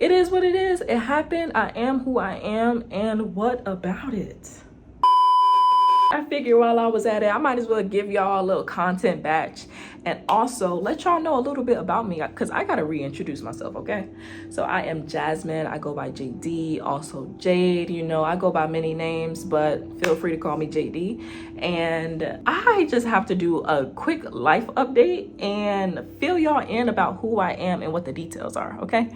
It is what it is. It happened. I am who I am. And what about it? I figured while I was at it, I might as well give y'all a little content batch and also let y'all know a little bit about me because I got to reintroduce myself, okay? So I am Jazmine. I go by JD, also Jade. You know, I go by many names, but feel free to call me JD. And I just have to do a quick life update and fill y'all in about who I am and what the details are, okay?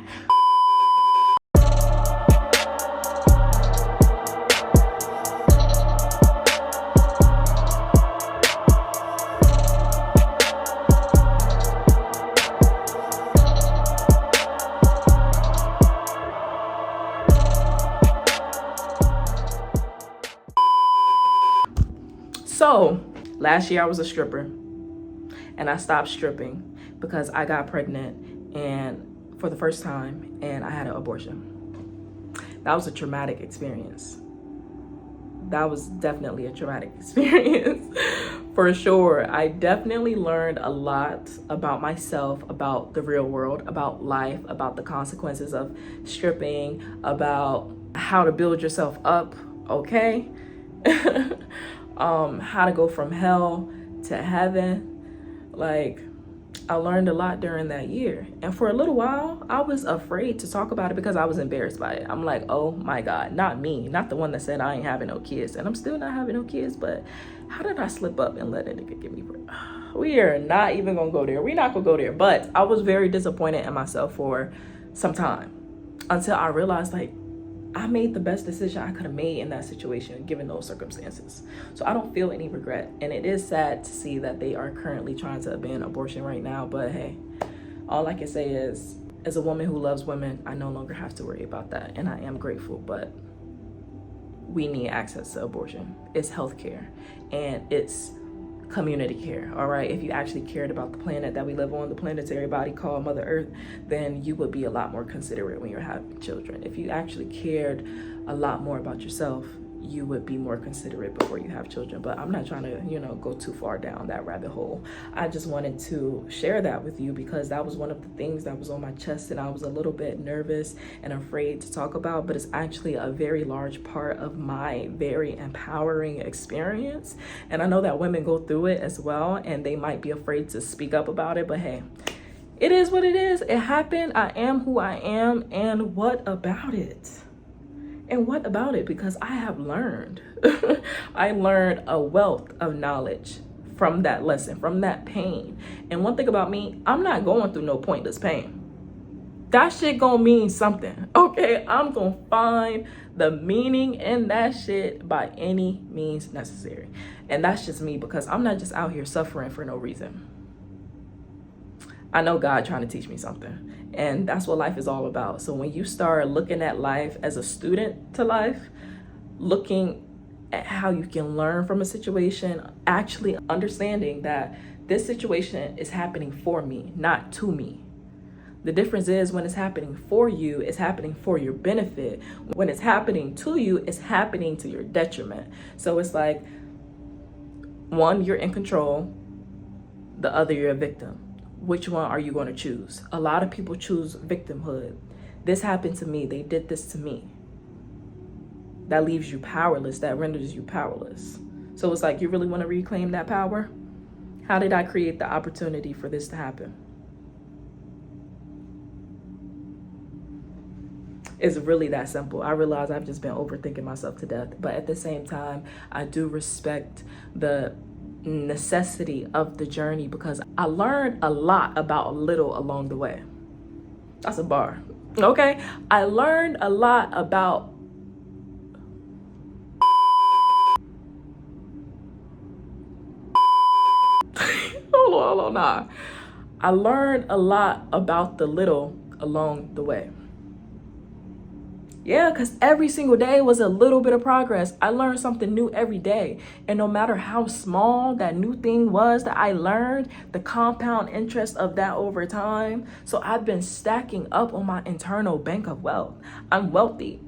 So last year I was a stripper and I stopped stripping because I got pregnant and for the first time and I had an abortion. That was a traumatic experience. That was definitely a traumatic experience for sure. I definitely learned a lot about myself, about the real world, about life, about the consequences of stripping, about how to build yourself up, okay? How to go from hell to heaven. Like, I learned a lot during that year. And for a little while, I was afraid to talk about it because I was embarrassed by it. I'm like, oh my God, not me. Not the one that said I ain't having no kids. And I'm still not having no kids, but how did I slip up and let a nigga get me pregnant? We are not even gonna go there. We're not gonna go there. But I was very disappointed in myself for some time until I realized, like, I made the best decision I could have made in that situation, given those circumstances. So I don't feel any regret. And it is sad to see that they are currently trying to ban abortion right now. But hey, all I can say is, as a woman who loves women, I no longer have to worry about that. And I am grateful, but we need access to abortion. It's healthcare and it's community care, all right? If you actually cared about the planet that we live on, the planetary body called Mother Earth, then you would be a lot more considerate when you're having children. If you actually cared a lot more about yourself, you would be more considerate before you have children. But I'm not trying to, go too far down that rabbit hole. I just wanted to share that with you because that was one of the things that was on my chest and I was a little bit nervous and afraid to talk about, but it's actually a very large part of my very empowering experience. And I know that women go through it as well and they might be afraid to speak up about it, but hey, it is what it is. It happened. I am who I am. And what about it? And what about it? Because I have learned, I learned a wealth of knowledge from that lesson, from that pain. And one thing about me, I'm not going through no pointless pain. That shit gonna mean something, okay? I'm gonna find the meaning in that shit by any means necessary. And that's just me because I'm not just out here suffering for no reason. I know God trying to teach me something. And that's what life is all about. So when you start looking at life as a student to life, looking at how you can learn from a situation, actually understanding that this situation is happening for me, not to me. The difference is when it's happening for you, it's happening for your benefit. When it's happening to you, it's happening to your detriment. So it's like, one, you're in control. The other, you're a victim. Which one are you going to choose? A lot of people choose victimhood. This happened to me. They did this to me. That leaves you powerless. That renders you powerless. So it's like, you really want to reclaim that power? How did I create the opportunity for this to happen? It's really that simple. I realize I've just been overthinking myself to death. But at the same time, I do respect the necessity of the journey because I learned a lot about little along the way. That's a bar, okay? I learned a lot about hold on, nah. I learned a lot about the little along the way. Yeah, because every single day was a little bit of progress. I learned something new every day. And no matter how small that new thing was that I learned, the compound interest of that over time. So I've been stacking up on my internal bank of wealth. I'm wealthy.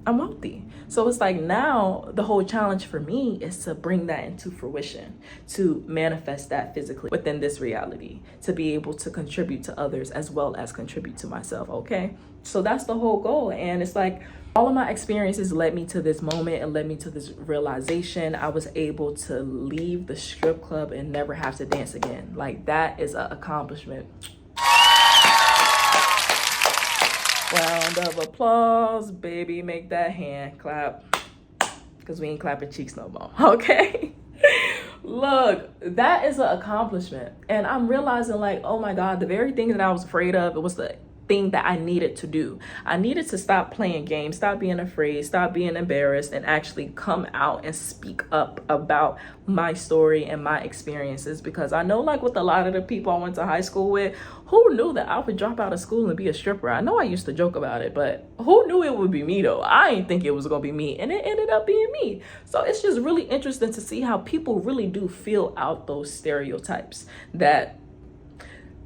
I'm wealthy. So it's like now the whole challenge for me is to bring that into fruition, to manifest that physically within this reality, to be able to contribute to others as well as contribute to myself. Okay. So that's the whole goal. And it's like all of my experiences led me to this moment and led me to this realization. I was able to leave the strip club and never have to dance again. Like that is an accomplishment. Round of applause, baby. Make that hand clap, because we ain't clapping cheeks no more. Okay. Look, that is an accomplishment. And I'm realizing like, oh my God, the very thing that I was afraid of, it was the thing that I needed to do. I needed to stop playing games, stop being afraid, stop being embarrassed, and actually come out and speak up about my story and my experiences. Because I know, like with a lot of the people I went to high school with, who knew that I would drop out of school and be a stripper? I know I used to joke about it, but who knew it would be me though? I didn't think it was gonna be me, and it ended up being me. So it's just really interesting to see how people really do fill out those stereotypes that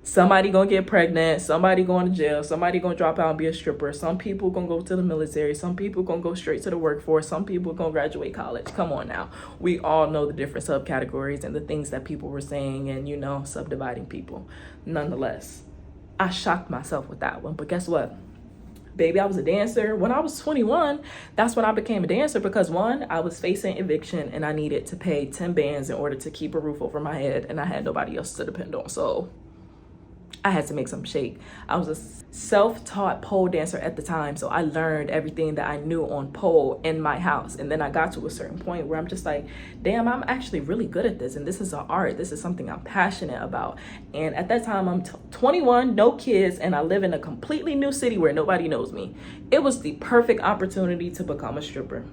somebody gonna get pregnant, somebody going to jail, somebody gonna drop out and be a stripper, some people gonna go to the military, some people gonna go straight to the workforce, some people gonna graduate college. Come on now. We all know the different subcategories and the things that people were saying and, you know, subdividing people. Nonetheless, I shocked myself with that one. But guess what? Baby, I was a dancer. When I was 21, that's when I became a dancer because one, I was facing eviction and I needed to pay 10 bands in order to keep a roof over my head and I had nobody else to depend on. So I had to make some shake. I was a self-taught pole dancer at the time, so I learned everything that I knew on pole in my house. And then I got to a certain point where I'm just like, damn, I'm actually really good at this. And this is an art. This is something I'm passionate about. And at that time, I'm 21, no kids, and I live in a completely new city where nobody knows me. It was the perfect opportunity to become a stripper.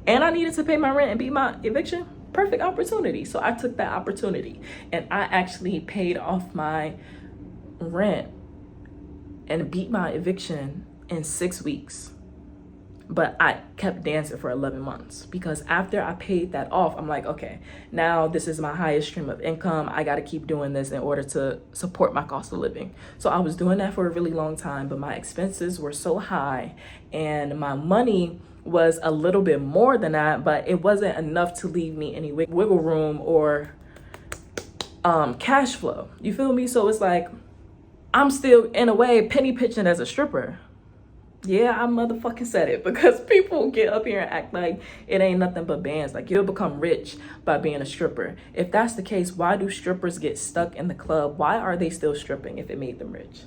And I needed to pay my rent and beat my eviction. Perfect opportunity. So I took that opportunity and I actually paid off my rent and beat my eviction in 6 weeks. But I kept dancing for 11 months because after I paid that off, I'm like, okay, now this is my highest stream of income. I got to keep doing this in order to support my cost of living. So I was doing that for a really long time, but my expenses were so high and my money was a little bit more than that, but it wasn't enough to leave me any wiggle room or cash flow. You feel me? So it's like, I'm still, in a way, penny pitching as a stripper. Yeah, I motherfucking said it because people get up here and act like it ain't nothing but bands. Like you'll become rich by being a stripper. If that's the case, why do strippers get stuck in the club? Why are they still stripping if it made them rich?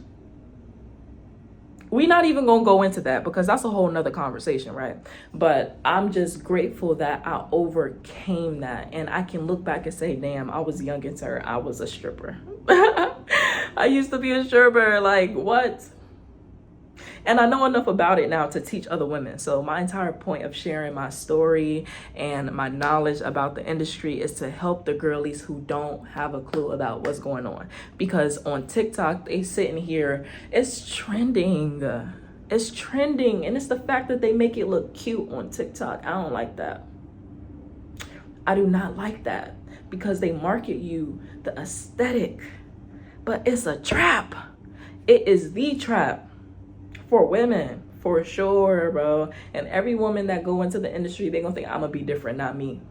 We're not even gonna go into that because that's a whole nother conversation, right? But I'm just grateful that I overcame that and I can look back and say, damn, I was young and turned, I was a stripper. I used to be a stripper, like what? And I know enough about it now to teach other women. So my entire point of sharing my story and my knowledge about the industry is to help the girlies who don't have a clue about what's going on. Because on TikTok, they sitting here, it's trending. It's trending. And it's the fact that they make it look cute on TikTok. I don't like that. I do not like that because they market you the aesthetic. But it's a trap. It is the trap. For women, for sure, bro. And every woman that go into the industry, they gonna think I'm gonna be different, not me.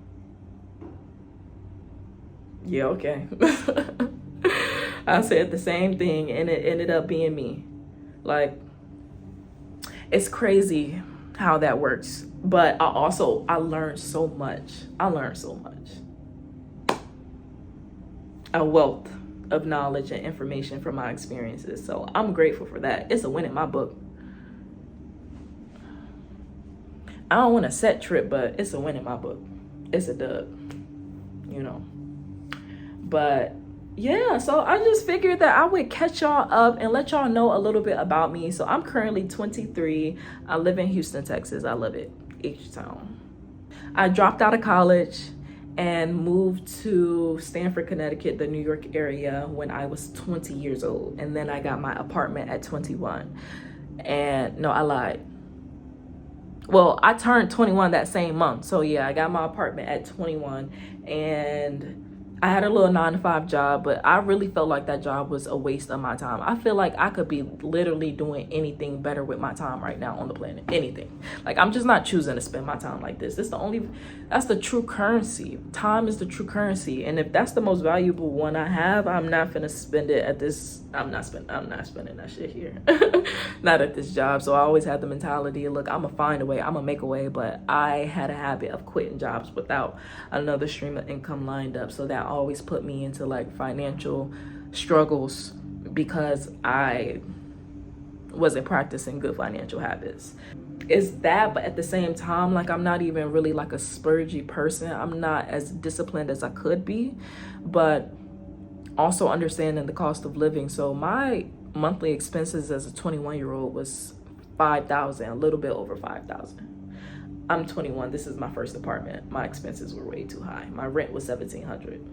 Yeah, okay. I said the same thing and it ended up being me. Like, it's crazy how that works. But I learned so much. A wealth of knowledge and information from my experiences. So I'm grateful for that. It's a win in my book. I don't want a set trip, but it's a win in my book. It's a dub, you know. But yeah, so I just figured that I would catch y'all up and let y'all know a little bit about me. So I'm currently 23. I live in Houston, Texas. I love it. H-Town. I dropped out of college and moved to Stamford, Connecticut, the New York area when I was 20 years old. And then I got my apartment at 21. And no, I lied. Well, I turned 21 that same month. So yeah, I got my apartment at 21 and I had a little 9-to-5 job, but I really felt like that job was a waste of my time. I feel like I could be literally doing anything better with my time right now on the planet. Anything. Like, I'm just not choosing to spend my time like this. That's the true currency. Time is the true currency. And if that's the most valuable one I have, I'm not finna spend it at this. I'm not spending that shit here. Not at this job. So I always had the mentality, look, I'm gonna find a way, I'm gonna make a way. But I had a habit of quitting jobs without another stream of income lined up. So that always put me into like financial struggles because I wasn't practicing good financial habits. It's that, but at the same time, like, I'm not even really like a splurgy person. I'm not as disciplined as I could be, but also understanding the cost of living. So my monthly expenses as a 21-year-old was $5,000, a little bit over $5,000. I'm 21. This is my first apartment. My expenses were way too high. My rent was $1,700.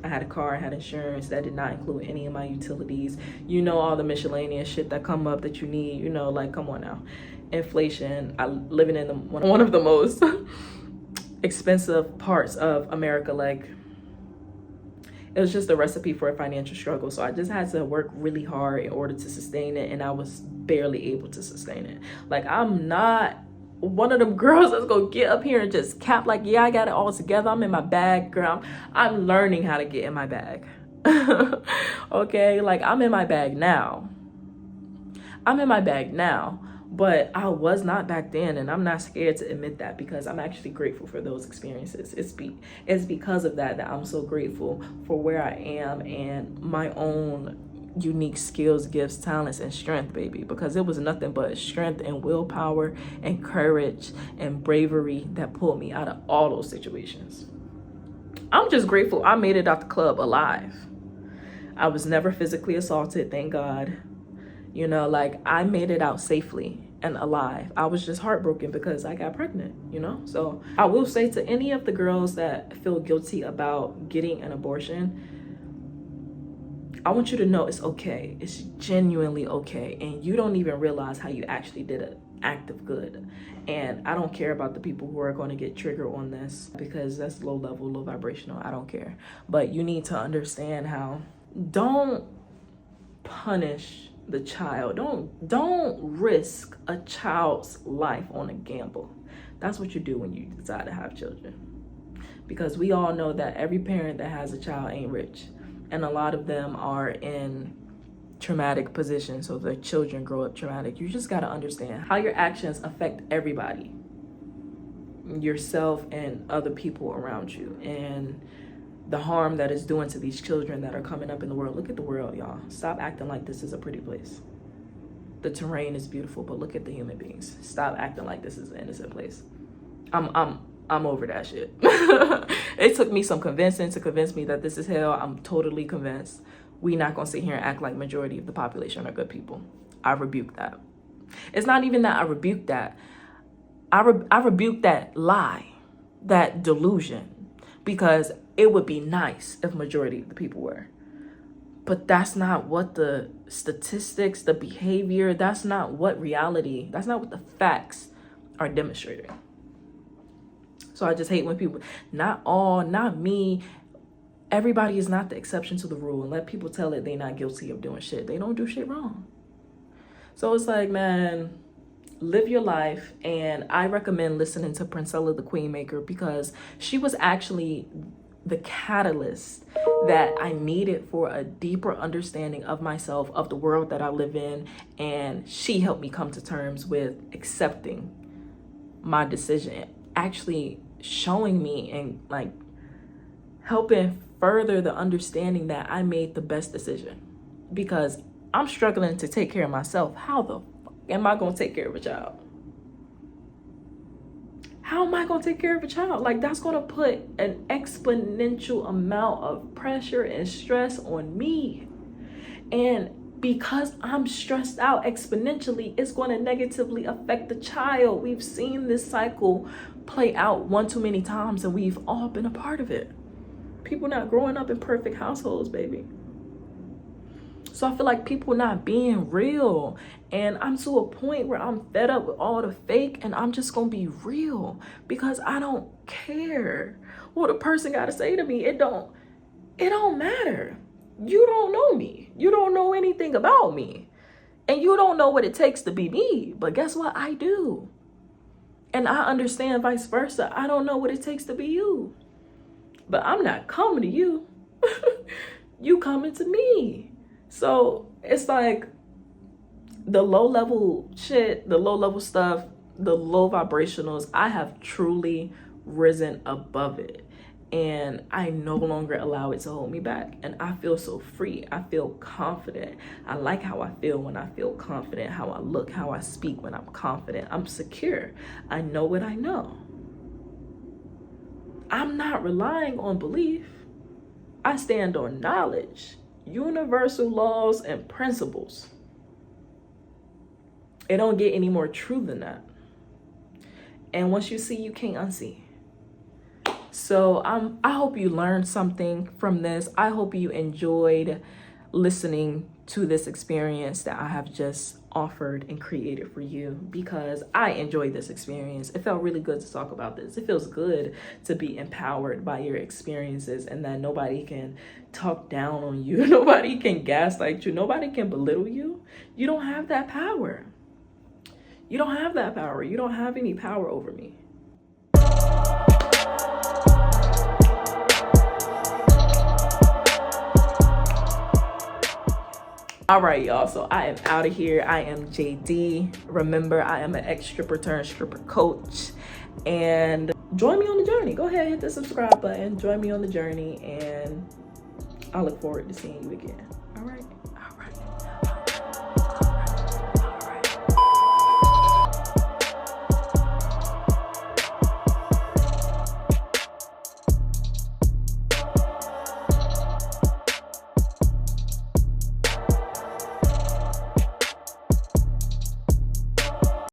I had a car, I had insurance. That did not include any of my utilities. You know, all the miscellaneous shit that come up that you need. You know, like, come on now. Inflation. I living in one of the most expensive parts of America. Like, it was just a recipe for a financial struggle. So I just had to work really hard in order to sustain it, and I was barely able to sustain it. Like, I'm not one of them girls that's gonna get up here and just cap like, yeah, I got it all together, I'm in my bag. Girl, I'm learning how to get in my bag. Okay, like, I'm in my bag now. But I was not back then, and I'm not scared to admit that, because I'm actually grateful for those experiences. It's because of that I'm so grateful for where I am and my own unique skills, gifts, talents, and strength, baby, because it was nothing but strength and willpower and courage and bravery that pulled me out of all those situations. I'm just grateful I made it out the club alive. I was never physically assaulted, thank God. You know, like, I made it out safely and alive. I was just heartbroken because I got pregnant, you know? So I will say to any of the girls that feel guilty about getting an abortion, I want you to know it's okay. It's genuinely okay. And you don't even realize how you actually did an act of good. And I don't care about the people who are going to get triggered on this, because that's low level, low vibrational. I don't care. But you need to understand how, don't punish the child. Don't risk a child's life on a gamble. That's what you do when you decide to have children. Because we all know that every parent that has a child ain't rich. And a lot of them are in traumatic positions, so their children grow up traumatic. You just got to understand how your actions affect everybody, yourself and other people around you, and the harm that it's doing to these children that are coming up in the world. Look at the world, y'all. Stop acting like this is a pretty place. The terrain is beautiful, but look at the human beings. Stop acting like this is an innocent place. I'm over that shit. It took me some convincing to convince me that this is hell. I'm totally convinced. We not gonna sit here and act like majority of the population are good people. I rebuke that. It's not even that I rebuke that. I rebuke that lie, that delusion, because it would be nice if majority of the people were. But that's not what the statistics, the behavior, that's not what reality, that's not what the facts are demonstrating. So I just hate when people, not all, not me, everybody is not the exception to the rule, and let people tell it they're not guilty of doing shit. They don't do shit wrong. So it's like, man, live your life. And I recommend listening to Princella the Queenmaker, because she was actually the catalyst that I needed for a deeper understanding of myself, of the world that I live in. And she helped me come to terms with accepting my decision, actually showing me and like helping further the understanding that I made the best decision, because I'm struggling to take care of myself. How the fuck am I going to take care of a child? How am I going to take care of a child? Like, that's going to put an exponential amount of pressure and stress on me. And because I'm stressed out exponentially, it's going to negatively affect the child. We've seen this cycle play out one too many times, and we've all been a part of it. People not growing up in perfect households, baby. So I feel like people not being real. And I'm to a point where I'm fed up with all the fake, and I'm just going to be real, because I don't care what a person got to say to me. It don't It don't matter. You don't know me. You don't know anything about me. And you don't know what it takes to be me. But guess what? I do. And I understand vice versa. I don't know what it takes to be you. But I'm not coming to you. You coming to me. So it's like the low level shit, the low level stuff, the low vibrationals, I have truly risen above it. And I no longer allow it to hold me back. And I feel so free. I feel confident. I like how I feel when I feel confident, how I look, how I speak when I'm confident. I'm secure. I know what I know. I'm not relying on belief. I stand on knowledge, universal laws, and principles. It don't get any more true than that. And once you see, you can't unsee. So I hope you learned something from this. I hope you enjoyed listening to this experience that I have just offered and created for you, because I enjoyed this experience. It felt really good to talk about this. It feels good to be empowered by your experiences, and that nobody can talk down on you. Nobody can gaslight you. Nobody can belittle you. You don't have that power. You don't have that power. You don't have any power over me. All right, y'all. So I am out of here. I am JD. Remember, I am an ex-stripper turned stripper coach. And join me on the journey. Go ahead, hit the subscribe button. Join me on the journey. And I look forward to seeing you again.